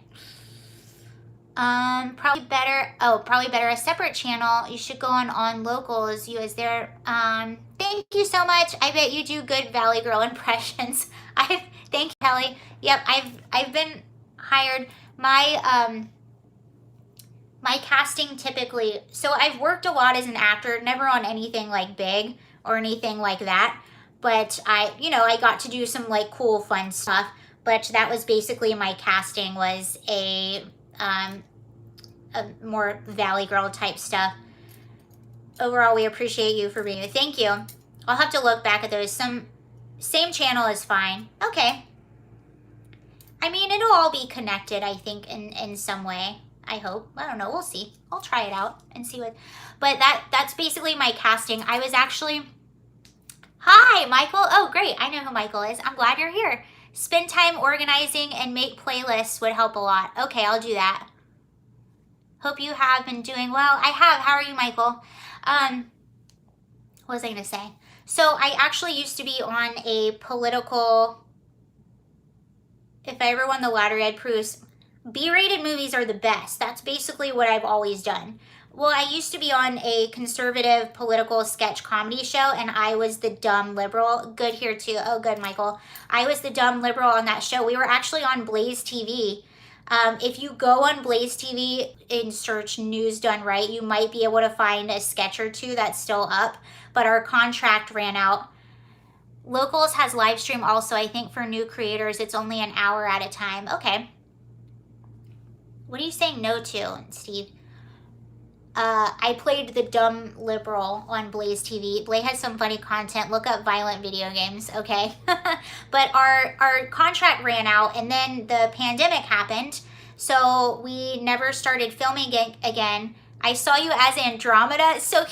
Probably better a separate channel. You should go on locals. You as there. Thank you so much. I bet you do good Valley Girl impressions. Thank you, Kelly. Yep, I've been hired. My casting typically, so I've worked a lot as an actor, never on anything like big or anything like that. But I got to do some like cool, fun stuff. But that was basically my casting, was a more Valley Girl type stuff. Overall, we appreciate you for being here. Thank you. I'll have to look back at those. Same channel is fine. Okay. I mean, it'll all be connected, I think, in some way. I hope. I don't know. We'll see. I'll try it out and see what. But that's basically my casting. I was actually. Hi, Michael. Oh, great. I know who Michael is. I'm glad you're here. Spend time organizing and make playlists would help a lot. Okay, I'll do that. Hope you have been doing well. I have. How are you, Michael? What was I going to say? So I actually used to be on a political. If I ever won the lottery, I'd produce. B-rated movies are the best. That's basically what I've always done. Well, I used to be on a conservative political sketch comedy show, and I was the dumb liberal. Good here, too. Oh, good, Michael. I was the dumb liberal on that show. We were actually on Blaze TV. If you go on Blaze TV and search News Done Right, you might be able to find a sketch or two that's still up, but our contract ran out. Locals has live stream also. I think for new creators, it's only an hour at a time. Okay. What are you saying no to, Steve? I played the dumb liberal on Blaze TV. Blaze has some funny content. Look up violent video games, okay? But our contract ran out, and then the pandemic happened, so we never started filming again. I saw you as Andromeda, so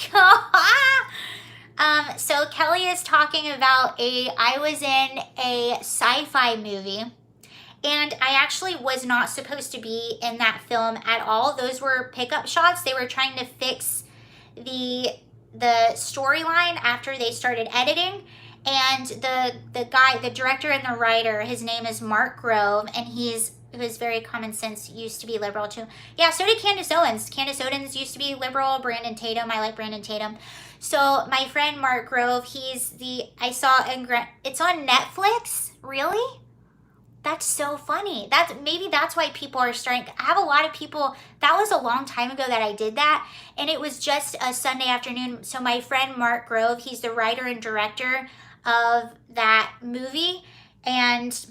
so Kelly is talking about I was in a sci-fi movie. And I actually was not supposed to be in that film at all. Those were pickup shots. They were trying to fix the storyline after they started editing. And the director and the writer, his name is Mark Grove, and he was very common sense, used to be liberal too. Yeah, so did Candace Owens. Candace Owens used to be liberal. Brandon Tatum, I like Brandon Tatum. So my friend Mark Grove, it's on Netflix, really? That's so funny. Maybe that's why people are starting. I have a lot of people. That was a long time ago that I did that, and it was just a Sunday afternoon. So my friend Mark Grove, he's the writer and director of that movie, and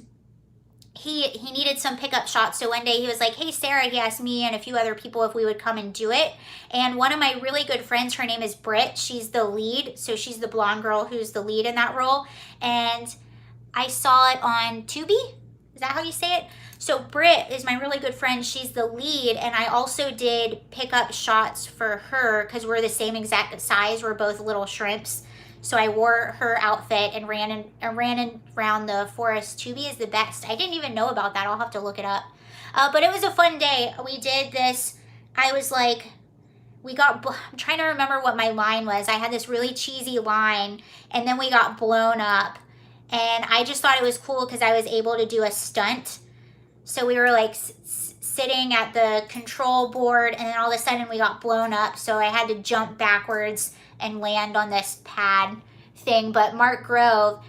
he needed some pickup shots. So one day he was like, "Hey Sarah," he asked me and a few other people if we would come and do it. And one of my really good friends, her name is Britt. She's the lead, so she's the blonde girl who's the lead in that role. And I saw it on Tubi. Is that how you say it? So Britt is my really good friend. She's the lead, and I also did pickup shots for her because we're the same exact size. We're both little shrimps. So I wore her outfit and ran around the forest. Tubi is the best. I didn't even know about that. I'll have to look it up. But it was a fun day. We did this. I was like, I'm trying to remember what my line was. I had this really cheesy line, and then we got blown up. And I just thought it was cool because I was able to do a stunt. So we were like sitting at the control board, and then all of a sudden we got blown up. So I had to jump backwards and land on this pad thing. But Mark Grove,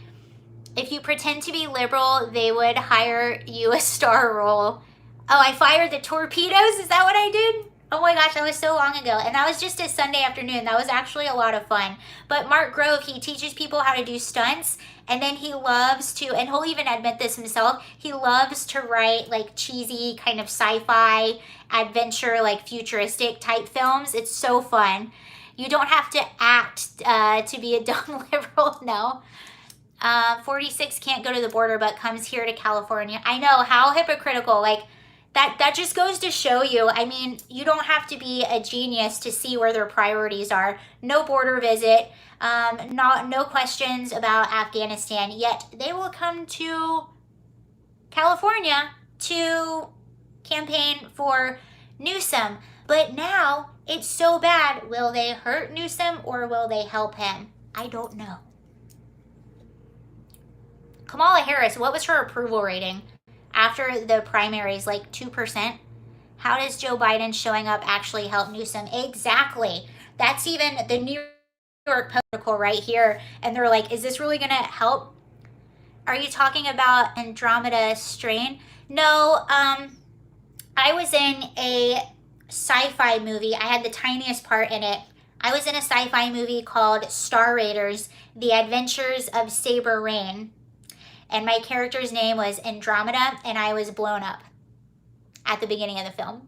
if you pretend to be liberal, they would hire you a star role. Oh, I fired the torpedoes? Is that what I did? Oh my gosh, that was so long ago. And that was just a Sunday afternoon. That was actually a lot of fun. But Mark Grove, he teaches people how to do stunts. And then he loves to, and he'll even admit this himself, he loves to write like cheesy kind of sci-fi, adventure, like futuristic type films. It's so fun. You don't have to act to be a dumb liberal, no. 46 can't go to the border but comes here to California. I know, how hypocritical. Like, that just goes to show you, I mean, you don't have to be a genius to see where their priorities are. No border visit, no questions about Afghanistan, yet they will come to California to campaign for Newsom. But now it's so bad. Will they hurt Newsom or will they help him? I don't know. Kamala Harris, what was her approval rating after the primaries? Like 2%? How does Joe Biden showing up actually help Newsom? Exactly. That's even the New York Post article right here. And they're like, is this really going to help? Are you talking about Andromeda Strain? No, I was in a sci-fi movie. I had the tiniest part in it. I was in a sci-fi movie called Star Raiders, The Adventures of Saber Rain. And my character's name was Andromeda, and I was blown up at the beginning of the film.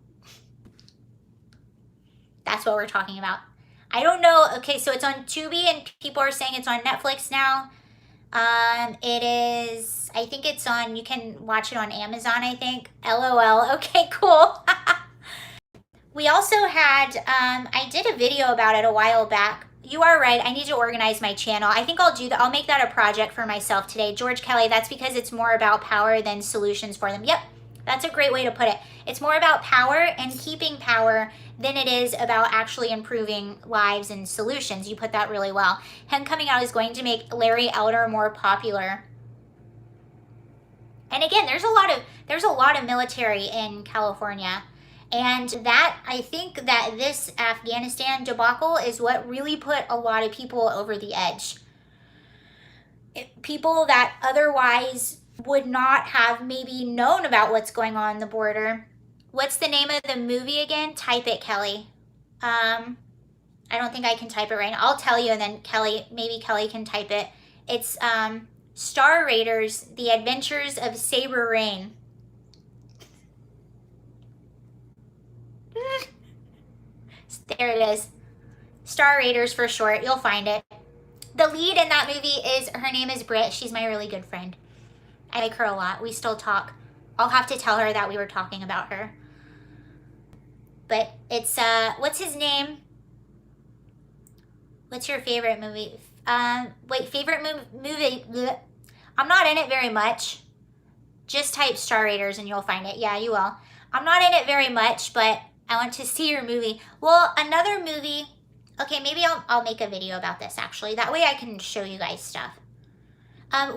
That's what we're talking about. I don't know. Okay, so it's on Tubi, and people are saying it's on Netflix now. It is, I think it's on, you can watch it on Amazon, I think. LOL. Okay, cool. We also had, I did a video about it a while back. You are right. I need to organize my channel. I think I'll do that. I'll make that a project for myself today. George Kelly, that's because it's more about power than solutions for them. Yep, that's a great way to put it. It's more about power and keeping power than it is about actually improving lives and solutions. You put that really well. Him coming out is going to make Larry Elder more popular. And again, there's a lot of military in California. And that, I think that this Afghanistan debacle is what really put a lot of people over the edge. People that otherwise would not have maybe known about what's going on the border. What's the name of the movie again? Type it, Kelly. I don't think I can type it right now. I'll tell you, and then maybe Kelly can type it. It's Star Raiders, The Adventures of Saber Rain. There it is. Star Raiders for short. You'll find it. The lead in that movie her name is Britt. She's my really good friend. I like her a lot. We still talk. I'll have to tell her that we were talking about her. But it's, what's his name? What's your favorite movie? Wait, favorite movie? Bleh. I'm not in it very much. Just type Star Raiders and you'll find it. Yeah, you will. I'm not in it very much, but I want to see your movie. Well, another movie. Okay, maybe I'll make a video about this, actually. That way I can show you guys stuff.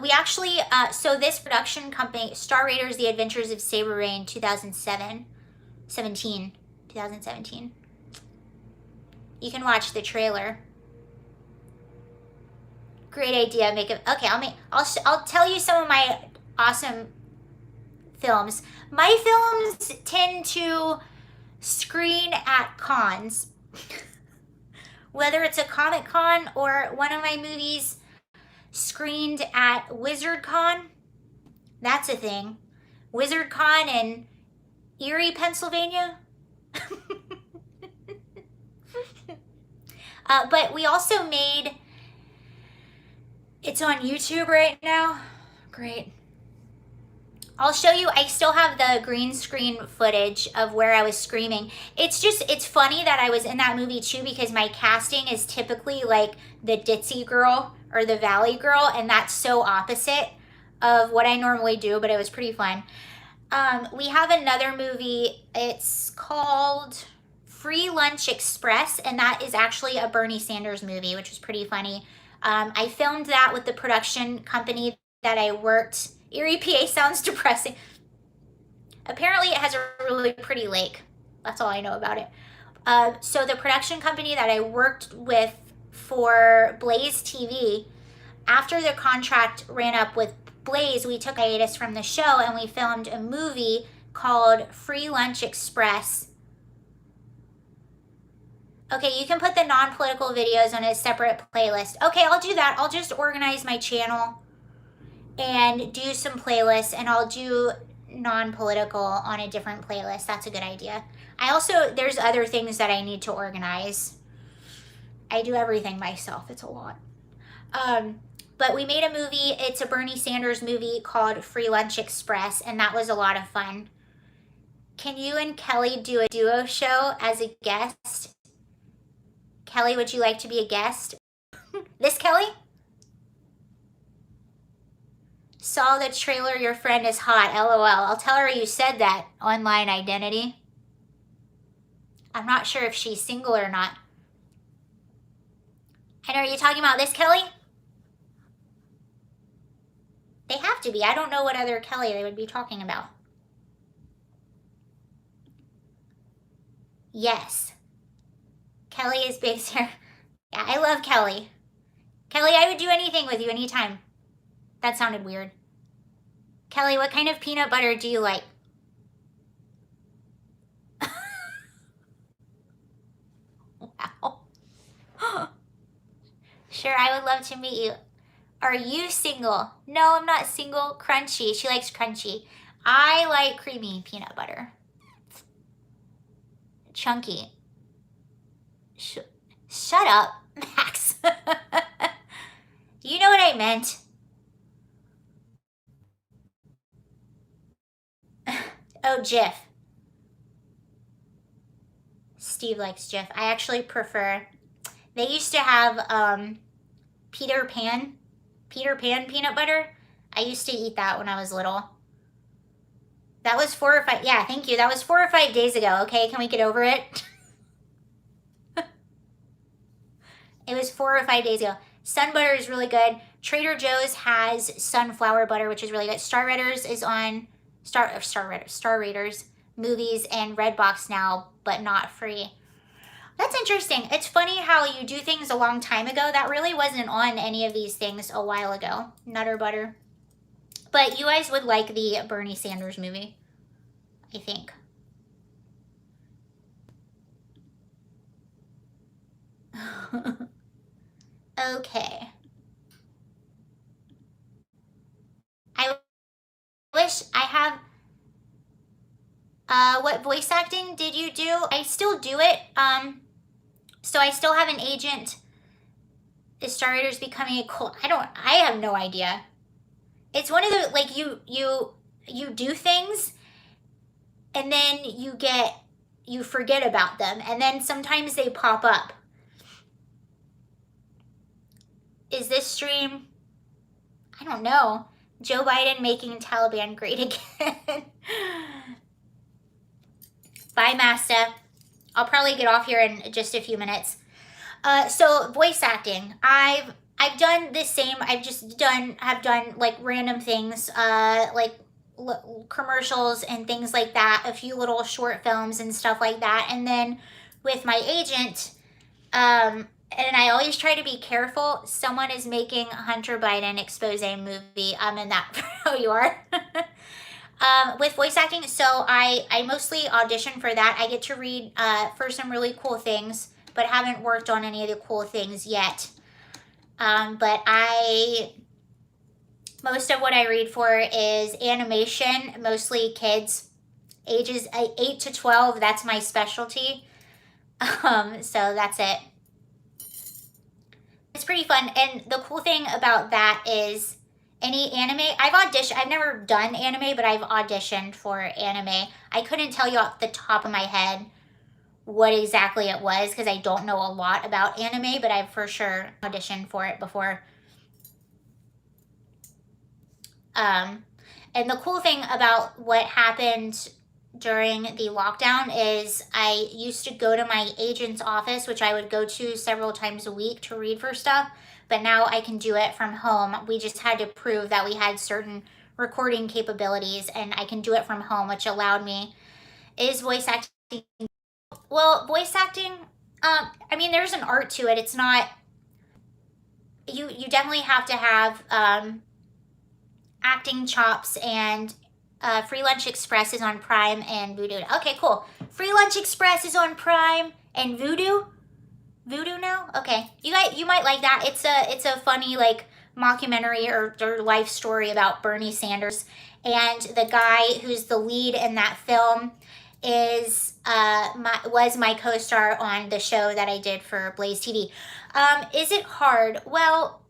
We actually, so this production company, Star Raiders, The Adventures of Saber Rain, 2017. You can watch the trailer. Great idea. Okay, I'll tell you some of my awesome films. My films tend to screen at cons. Whether it's a Comic-Con or one of my movies screened at WizardCon. That's a thing. WizardCon in Erie, Pennsylvania. But we also made, it's on YouTube right now. Great. I'll show you, I still have the green screen footage of where I was screaming. It's funny that I was in that movie too, because my casting is typically like the ditzy girl or the valley girl, and that's so opposite of what I normally do, but it was pretty fun. We have another movie, it's called Free Lunch Express, and that is actually a Bernie Sanders movie, which was pretty funny. I filmed that with the production company that I worked. Erie, PA sounds depressing. Apparently it has a really pretty lake. That's all I know about it. So the production company that I worked with for Blaze TV, after the contract ran up with Blaze, we took a hiatus from the show and we filmed a movie called Free Lunch Express. Okay, you can put the non-political videos on a separate playlist. Okay, I'll do that. I'll just organize my channel and do some playlists, and I'll do non-political on a different playlist. That's a good idea. There's other things that I need to organize. I do everything myself. It's a lot. But we made a movie. It's a Bernie Sanders movie called Free Lunch Express, and that was a lot of fun. Can you and Kelly do a duo show as a guest? Kelly, would you like to be a guest? This Kelly? Saw the trailer, your friend is hot, LOL. I'll tell her you said that, online identity. I'm not sure if she's single or not. And are you talking about this Kelly? They have to be. I don't know what other Kelly they would be talking about. Yes. Kelly is big, sir. Yeah, I love Kelly. Kelly, I would do anything with you anytime. That sounded weird. Kelly, what kind of peanut butter do you like? Wow. Sure, I would love to meet you. Are you single? No, I'm not single. Crunchy. She likes crunchy. I like creamy peanut butter. Chunky. Shut up, Max. You know what I meant. Oh, Jif. Steve likes Jif. I actually prefer. They used to have Peter Pan peanut butter. I used to eat that when I was little. That was 4 or 5. Yeah, thank you. That was 4 or 5 days ago. Okay, can we get over it? It was 4 or 5 days ago. Sun butter is really good. Trader Joe's has sunflower butter, which is really good. Star Raiders is on Star Raiders movies and Redbox now, but not free. That's interesting. It's funny how you do things a long time ago. That really wasn't on any of these things a while ago. Nutter butter. But you guys would like the Bernie Sanders movie, I think. Okay. I wish I have... what voice acting did you do? I still do it. So I still have an agent. Is Star Raiders becoming a cult? I have no idea. It's one of the, like, you do things and then you forget about them, and then sometimes they pop up. Is this stream? I don't know. Joe Biden making Taliban great again. Bye, Masta. I'll probably get off here in just a few minutes. So voice acting. I've done the same. Have done like random things, like commercials and things like that. A few little short films and stuff like that. And then with my agent, and I always try to be careful. Someone is making Hunter Biden expose movie. I'm in that. Oh, you are. With voice acting, so I mostly audition for that. I get to read for some really cool things, but haven't worked on any of the cool things yet. But most of what I read for is animation, mostly kids, ages 8 to 12. That's my specialty. So that's it. It's pretty fun, and the cool thing about that is any anime, I've never done anime, but I've auditioned for anime. I couldn't tell you off the top of my head what exactly it was because I don't know a lot about anime, but I've for sure auditioned for it before. And the cool thing about what happened during the lockdown is I used to go to my agent's office, which I would go to several times a week to read for stuff, but now I can do it from home. We just had to prove that we had certain recording capabilities, and I can do it from home, which allowed me. Is voice acting... Well, voice acting, I mean, there's an art to it. It's not... You definitely have to have acting chops, and Free Lunch Express is on Prime and Vudu. Okay, cool. Free Lunch Express is on Prime and Vudu. Voodoo now? Okay. You might like that. It's a funny like mockumentary or life story about Bernie Sanders, and the guy who's the lead in that film is was my co-star on the show that I did for Blaze TV. Is it hard? Well,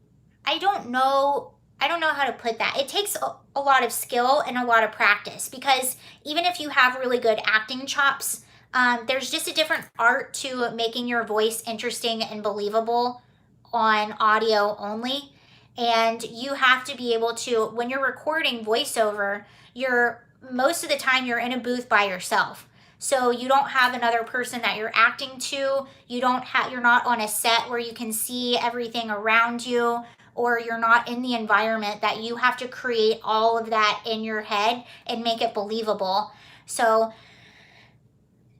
I don't know. I don't know how to put that. It takes a lot of skill and a lot of practice, because even if you have really good acting chops, there's just a different art to making your voice interesting and believable on audio only. And you have to be able to, when you're recording voiceover, you're most of the time you're in a booth by yourself. So you don't have another person that you're acting to. You're not on a set where you can see everything around you, or you're not in the environment that you have to create all of that in your head and make it believable. So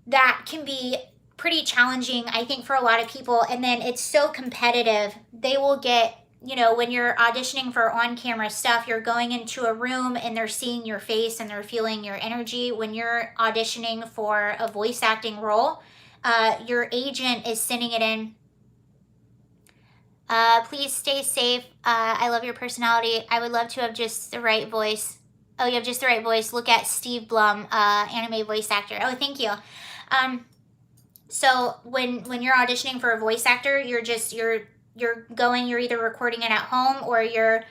that can be pretty challenging, I think, for a lot of people. And then it's so competitive. They will get, when you're auditioning for on-camera stuff, you're going into a room and they're seeing your face and they're feeling your energy. When you're auditioning for a voice acting role, your agent is sending it in. Please stay safe. I love your personality. I would love to have just the right voice. Oh, you have just the right voice. Look at Steve Blum, anime voice actor. Oh, thank you. So when you're auditioning for a voice actor, you're either recording it at home, or you're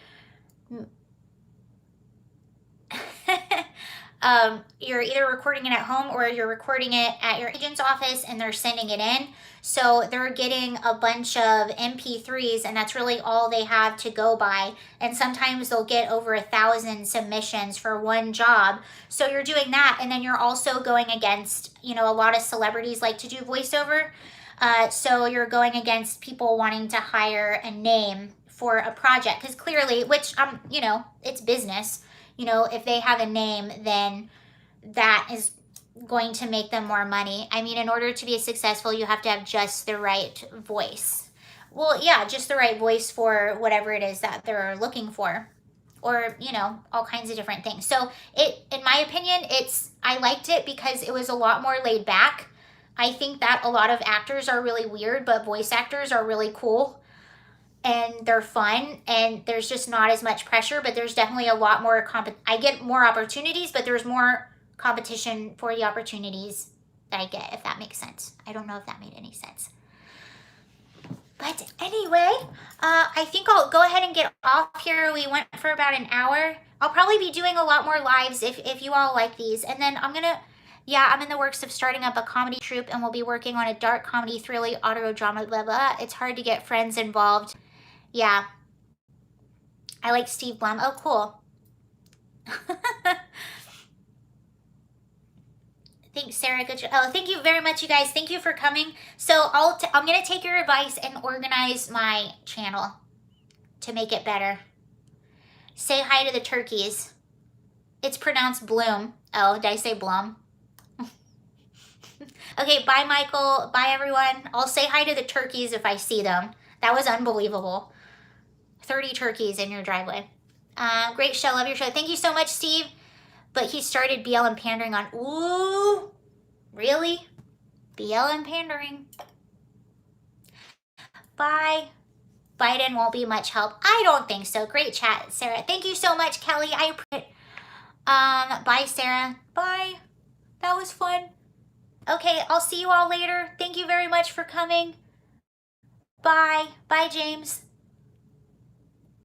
you're either recording it at home or you're recording it at your agent's office and they're sending it in. So they're getting a bunch of MP3s, and that's really all they have to go by. And sometimes they'll get over 1,000 submissions for one job. So you're doing that, and then you're also going against, a lot of celebrities like to do voiceover. So you're going against people wanting to hire a name for a project, because clearly, which it's business. If they have a name, then that is going to make them more money. I mean, in order to be successful, you have to have just the right voice. Well, yeah, just the right voice for whatever it is that they're looking for, or, all kinds of different things. So in my opinion, I liked it because it was a lot more laid back. I think that a lot of actors are really weird, but voice actors are really cool. And they're fun, and there's just not as much pressure, but there's definitely a lot more I get more opportunities, but there's more competition for the opportunities that I get, if that makes sense. I don't know if that made any sense. But anyway, I think I'll go ahead and get off here. We went for about an hour. I'll probably be doing a lot more lives if you all like these. And then I'm in the works of starting up a comedy troupe, and we'll be working on a dark comedy, thriller, audio drama, blah, blah. It's hard to get friends involved. Yeah. I like Steve Blum. Oh, cool. Thanks, Sarah. Good job. Oh, thank you very much, you guys. Thank you for coming. So I'm going to take your advice and organize my channel to make it better. Say hi to the turkeys. It's pronounced Bloom. Oh, did I say Blum? Okay, bye, Michael. Bye, everyone. I'll say hi to the turkeys if I see them. That was unbelievable. 30 turkeys in your driveway. Great show. Love your show. Thank you so much, Steve. But he started BLM pandering on. Ooh, really? BLM pandering. Bye. Biden won't be much help. I don't think so. Great chat, Sarah. Thank you so much, Kelly. I appreciate it. Bye, Sarah. Bye. That was fun. Okay, I'll see you all later. Thank you very much for coming. Bye. Bye, James.